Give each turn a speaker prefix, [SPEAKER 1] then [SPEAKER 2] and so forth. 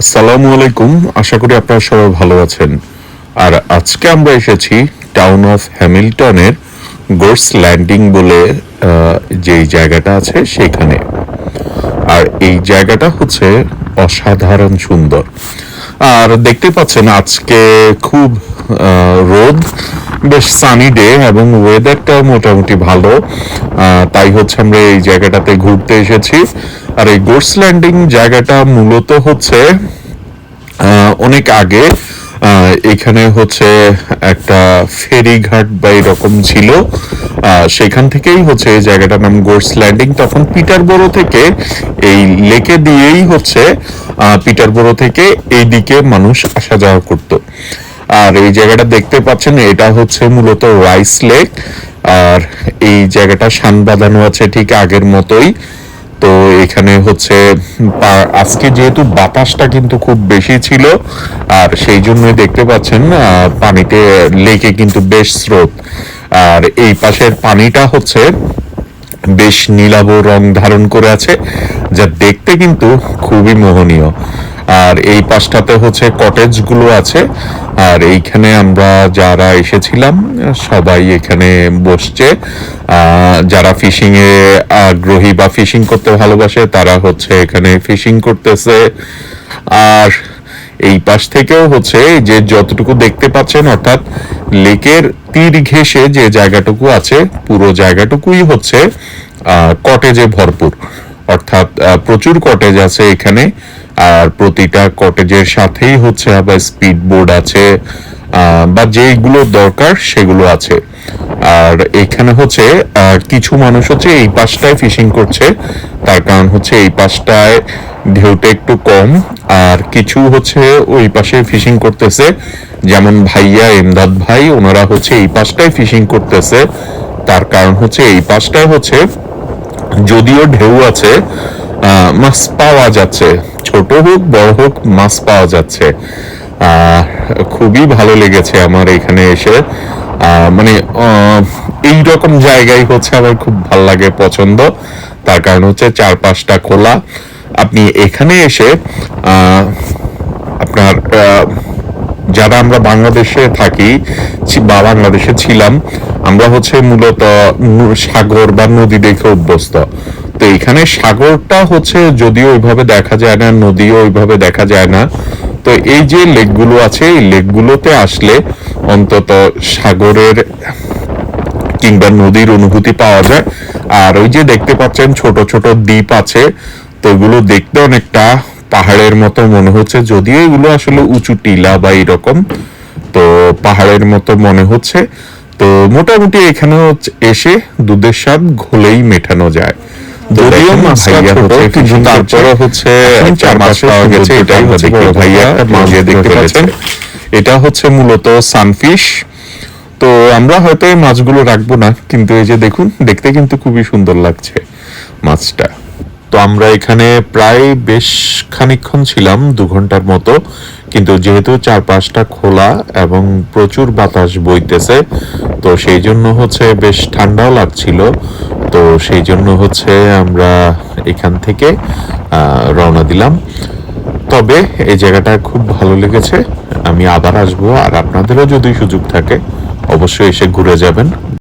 [SPEAKER 1] আসসালামু আলাইকুম। আশা করি আপনারা সবাই ভালো আছেন। আর আজকে আমরা এসেছি টাউন অফ হ্যামিল্টনের গোর্স ল্যান্ডিং বলে যেই জায়গাটা আছে সেখানে। আর এই জায়গাটা হচ্ছে অসাধারণ সুন্দর। আর দেখতে পাচ্ছেন আজকে খুব রোদ, বেশ সানি ডে এবং ওয়েদারটাও মোটামুটি ভালো। তাই হচ্ছে আমরা এই জায়গাটাতে ঘুরতে এসেছি। আর এই গোর্স ল্যান্ডিং জায়গাটা মূলত হচ্ছে অনেক আগে এখানে হচ্ছে একটা ফেরিঘাট বা এরকম ছিল। সেখান থেকেই হচ্ছে এই জায়গাটার নাম গোর্স ল্যান্ডিং। তখন পিটারবরো থেকে এই লেকে দিয়েই হচ্ছে পিটারবরো থেকে এইদিকে মানুষ আসা যাওয়া করত। আর এই জায়গাটা দেখতে পাচ্ছেন, এটা হচ্ছে মূলত রাইস লেক। আর এই জায়গাটা শান বাঁধানো আছে ঠিক আগের মতোই। তো এখানে হচ্ছে আজকে যেহেতু বাতাসটা কিন্তু খুব বেশি ছিল, আর সেই জন্যই দেখতে পাচ্ছেন পানিতে লেকে কিন্তু বেশ স্রোত। আর এই পাশের পানিটা হচ্ছে বেশ নীলাভ রং ধারণ করে আছে, যা দেখতে কিন্তু খুবই মোহনীয়। আর এই পাশটাতে হচ্ছে কটেজ গুলো আছে। আর এইখানে আমরা যারা এসেছিলাম সবাই এখানে বসছে। যারা ফিশিং এ আগ্রহী বা ফিশিং করতে ভালোবাসে তারা হচ্ছে এখানে ফিশিং করতেছে। আর এই পাশ থেকেও হচ্ছে যে যতটুকু দেখতে পাচ্ছেন, অর্থাৎ লেকের তীর ঘেঁষে যে জায়গাটুকু আছে পুরো জায়গাটুকুই হচ্ছে কটেজে ভরপুর। অর্থাৎ প্রচুর কটেজ আছে এখানে। আর প্রতিটা কটেজের সাথেই হচ্ছে আবার স্পিড বোর্ড আছে, বা যেগুলো দরকার সেগুলো আছে। আর এখানে হচ্ছে কিছু মানুষ হচ্ছে এই পাশটায় ফিশিং করছে, তার কারণ হচ্ছে এই পাশটায় ঢেউটা একটু কম। আর কিছু হচ্ছে ওই পাশে ফিশিং করতেছে, যেমন ভাইয়া এমদাদ ভাই, ওনারা হচ্ছে এই পাশটায় ফিশিং করতেছে। তার কারণ হচ্ছে এই পাশটায় হচ্ছে যদিও ঢেউ আছে, মাছ পাওয়া যাচ্ছে, ছোট হোক বড় হোক মাছ পাওয়া যাচ্ছে। খুবই ভালো লেগেছে আমার এখানে এসে। মানে এইরকম জায়গায় হচ্ছে আমার খুব ভালো লাগে, পছন্দ। তার কারণ হচ্ছে চারপাশটা খোলা। আপনি এখানে এসে আপনার যারা আমরা বাংলাদেশে থাকি বা বাংলাদেশে ছিলাম, আমরা হচ্ছে মূলত সাগর বা নদী দেখে অভ্যস্ত। তো এখানে সাগরটা হচ্ছে যদিও ওইভাবে দেখা যায় না, নদীও ওইভাবে দেখা যায় না। তো এই যে লেকগুলো আছে, এই লেকগুলোতে আসলে অন্তত সাগরের কিংবা নদীর অনুভূতি পাওয়া যায়। আর ওই যে দেখতে পাচ্ছেন ছোট ছোট দ্বীপ আছে, তো এগুলো দেখতে অনেকটা পাহাড়ের মতো মনে হচ্ছে, যদিও এগুলো আসলে উঁচু টিলা বা এরকম। তো পাহাড়ের মতো মনে হচ্ছে। তো মোটামুটি এখানে এসে দুধের স্বাদ ঘোলেই মেটানো যায়। যদিও ভাইয়া হচ্ছে কিন্তু তারপরে হচ্ছে চার মাস পাওয়া গেছে, এটাই হচ্ছে বড় ভাইয়া একটা মাছ দেখতে পাচ্ছেন। এটা হচ্ছে মূলত সানফিশ। তো আমরা হয়তো এই মাছগুলো রাখবো না, কিন্তু এই যে দেখুন, দেখতে কিন্তু খুবই সুন্দর লাগছে মাছটা। তো আমরা এখানে প্রায় বেশ খানিকক্ষণ ছিলাম, 2 ঘন্টার মতো। কিন্তু যেহেতু চারপাশটা খোলা এবং প্রচুর বাতাস বইতেছে, তো সেই জন্য হচ্ছে বেশ ঠান্ডাও লাগছিল। তো সেই জন্য হচ্ছে আমরা এখান থেকে রওনা দিলাম। তবে এই জায়গাটা খুব ভালো লেগেছে, আমি আবার আসবো। আর আপনাদেরও যদি সুযোগ থাকে অবশ্যই এসে ঘুরে যাবেন।